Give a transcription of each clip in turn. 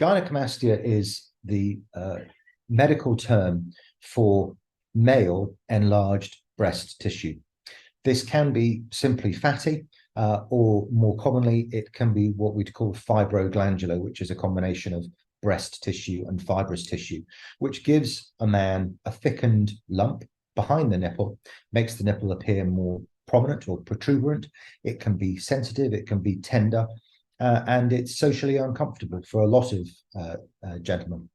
Gynaecomastia is the medical term for male enlarged breast tissue. This can be simply fatty, or more commonly, it can be what we'd call fibroglandular, which is a combination of breast tissue and fibrous tissue, which gives a man a thickened lump behind the nipple, makes the nipple appear more prominent or protuberant. It can be sensitive, it can be tender, and it's socially uncomfortable for a lot of gentlemen.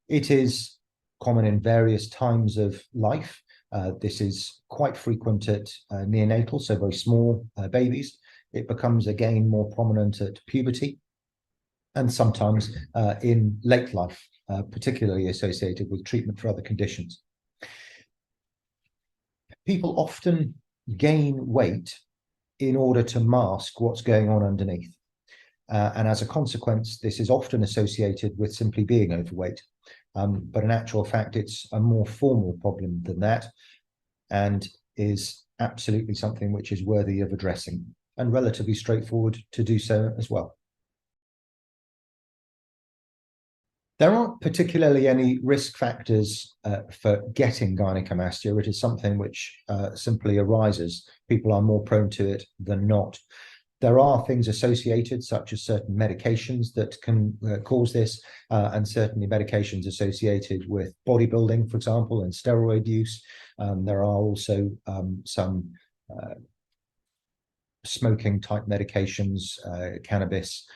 It is common in various times of life. This is quite frequent at neonatal, so very small babies. It becomes again more prominent at puberty, and sometimes in late life, particularly associated with treatment for other conditions. People often gain weight in order to mask what's going on underneath. And as a consequence, this is often associated with simply being overweight. But in actual fact, it's a more formal problem than that, and is absolutely something which is worthy of addressing and relatively straightforward to do so as well. There aren't particularly any risk factors for getting gynecomastia. It is something which simply arises. People are more prone to it than not. There are things associated, such as certain medications that can cause this, and certainly medications associated with bodybuilding, for example, and steroid use. There are also some smoking type medications, cannabis,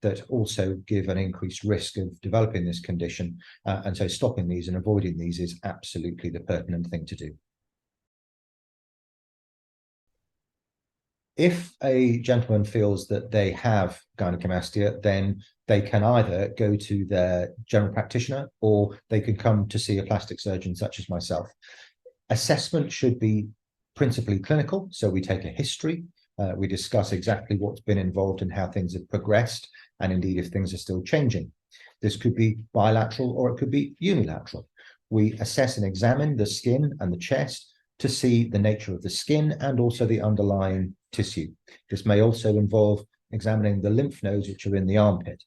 that also give an increased risk of developing this condition. And so stopping these and avoiding these is absolutely the pertinent thing to do. If a gentleman feels that they have gynecomastia, then they can either go to their general practitioner or they can come to see a plastic surgeon such as myself. Assessment should be principally clinical, so we take a history, we discuss exactly what's been involved and how things have progressed, and indeed if things are still changing. This could be bilateral or it could be unilateral. We assess and examine the skin and the chest to see the nature of the skin and also the underlying tissue. This may also involve examining the lymph nodes which are in the armpit.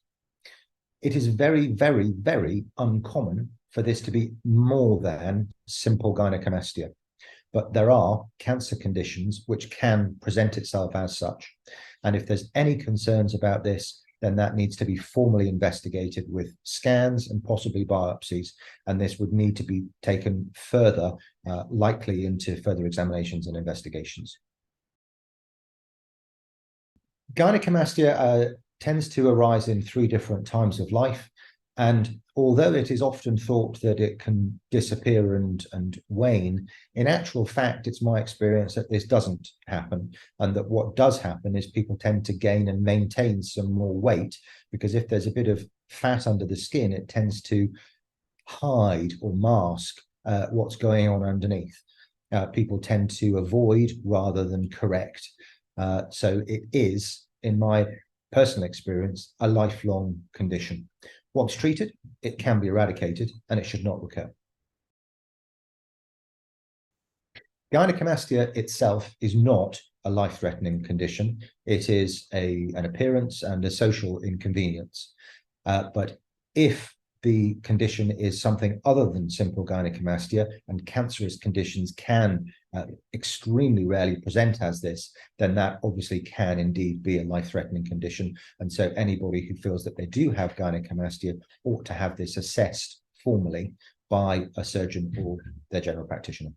It is very, very, very uncommon for this to be more than simple gynecomastia, but there are cancer conditions which can present itself as such. And if there's any concerns about this, then that needs to be formally investigated with scans and possibly biopsies, and this would need to be taken further, likely into further examinations and investigations. Gynecomastia tends to arise in 3 different times of life, and although it is often thought that it can disappear and wane, in actual fact, it's my experience that this doesn't happen, and that what does happen is people tend to gain and maintain some more weight, because if there's a bit of fat under the skin, it tends to hide or mask what's going on underneath. People tend to avoid rather than correct. So it is, in my personal experience, a lifelong condition. Once treated, it can be eradicated and it should not recur. Gynecomastia itself is not a life-threatening condition. It is an appearance and a social inconvenience. But if the condition is something other than simple gynecomastia, and cancerous conditions can extremely rarely present as this, then that obviously can indeed be a life-threatening condition. And so anybody who feels that they do have gynecomastia ought to have this assessed formally by a surgeon or their general practitioner.